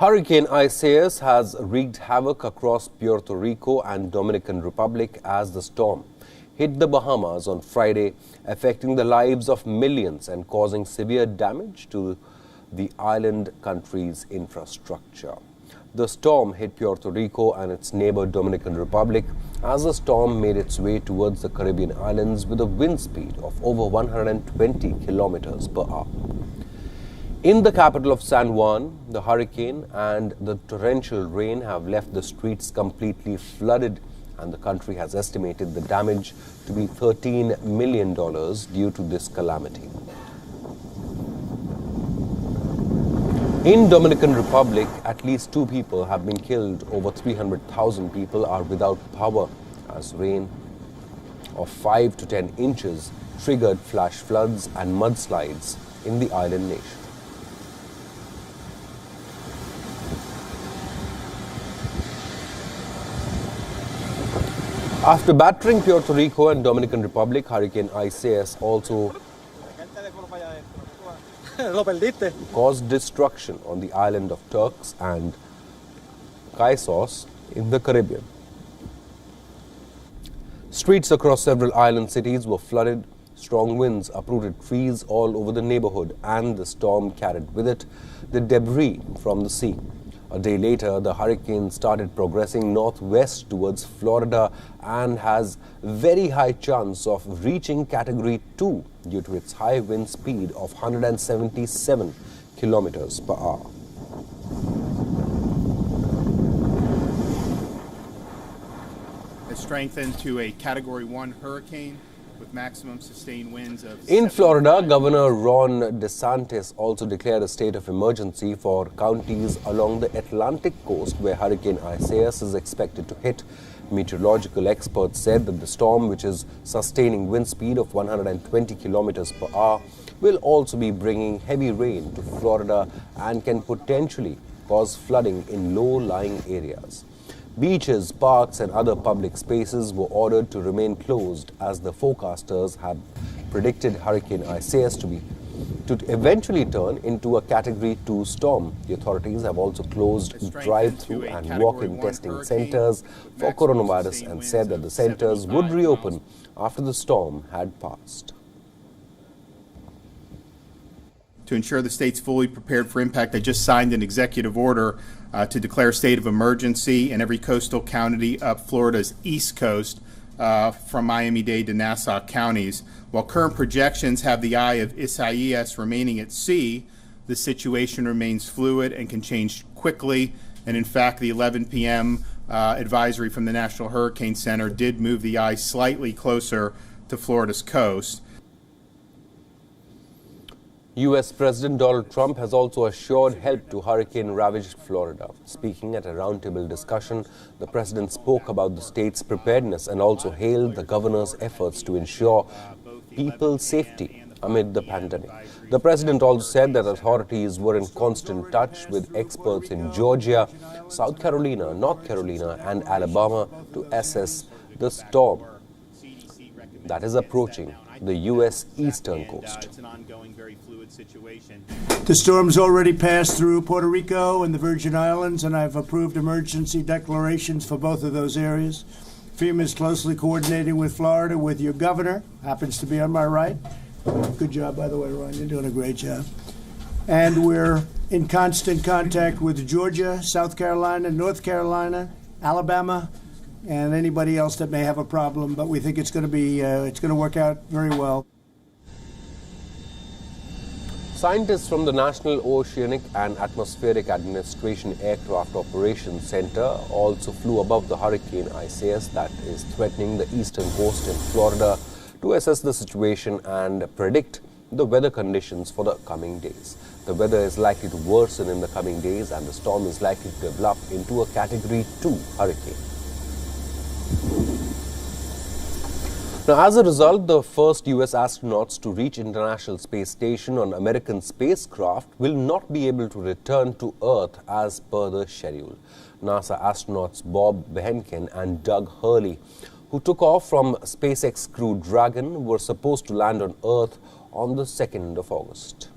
Hurricane Isaias has wreaked havoc across Puerto Rico and Dominican Republic as the storm hit the Bahamas on Friday, affecting the lives of millions and causing severe damage to the island country's infrastructure. The storm hit Puerto Rico and its neighbor Dominican Republic as the storm made its way towards the Caribbean islands with a wind speed of over 120 kilometers per hour. In the capital of San Juan, the hurricane and the torrential rain have left the streets completely flooded, and the country has estimated the damage to be $13 million due to this calamity. In Dominican Republic, at least 2 people have been killed. Over 300,000 people are without power as rain of 5 to 10 inches triggered flash floods and mudslides in the island nation. After battering Puerto Rico and Dominican Republic, Hurricane Isaias also caused destruction on the island of Turks and Caicos in the Caribbean. Streets across several island cities were flooded. Strong winds uprooted trees all over the neighborhood, and the storm carried with it the debris from the sea. A day later, the hurricane started progressing northwest towards Florida and has very high chance of reaching Category 2 due to its high wind speed of 177 kilometers per hour. Has strengthened to a Category 1 hurricane with maximum sustained winds of... In Florida, Governor Ron DeSantis also declared a state of emergency for counties along the Atlantic coast where Hurricane Isaias is expected to hit. Meteorological experts said that the storm, which is sustaining wind speed of 120 kilometers per hour, will also be bringing heavy rain to Florida and can potentially cause flooding in low-lying areas. Beaches, parks and other public spaces were ordered to remain closed as the forecasters have predicted Hurricane Isaias to eventually turn into a Category 2 storm. The authorities have also closed drive-through and walk-in testing centers for coronavirus and said that the centers would reopen after the storm had passed. To ensure the state's fully prepared for impact, I just signed an executive order to declare a state of emergency in every coastal county up Florida's east coast from Miami-Dade to Nassau counties. While current projections have the eye of Isaias remaining at sea, the situation remains fluid and can change quickly. And in fact, the 11 p.m. Advisory from the National Hurricane Center did move the eye slightly closer to Florida's coast. U.S. President Donald Trump has also assured help to hurricane-ravaged Florida. Speaking at a roundtable discussion, the president spoke about the state's preparedness and also hailed the governor's efforts to ensure people's safety amid the pandemic. The president also said that authorities were in constant touch with experts in Georgia, South Carolina, North Carolina and Alabama to assess the storm that is approaching the U.S. eastern coast. It's an ongoing, very fluid situation. The storm's already passed through Puerto Rico and the Virgin Islands, and I've approved emergency declarations for both of those areas. FEMA is closely coordinating with Florida, with your governor, happens to be on my right. Good job, by the way, Ron. You're doing a great job. And we're in constant contact with Georgia, South Carolina, North Carolina, Alabama, and anybody else that may have a problem, but we think it's going to work out very well. Scientists from the National Oceanic and Atmospheric Administration Aircraft Operations Center also flew above the Hurricane Isaias that is threatening the eastern coast in Florida to assess the situation and predict the weather conditions for the coming days. The weather is likely to worsen in the coming days and the storm is likely to develop into a Category 2 hurricane. Now, as a result, the first U.S. astronauts to reach International Space Station on American spacecraft will not be able to return to Earth as per the schedule. NASA astronauts Bob Behnken and Doug Hurley, who took off from SpaceX Crew Dragon, were supposed to land on Earth on the 2nd of August.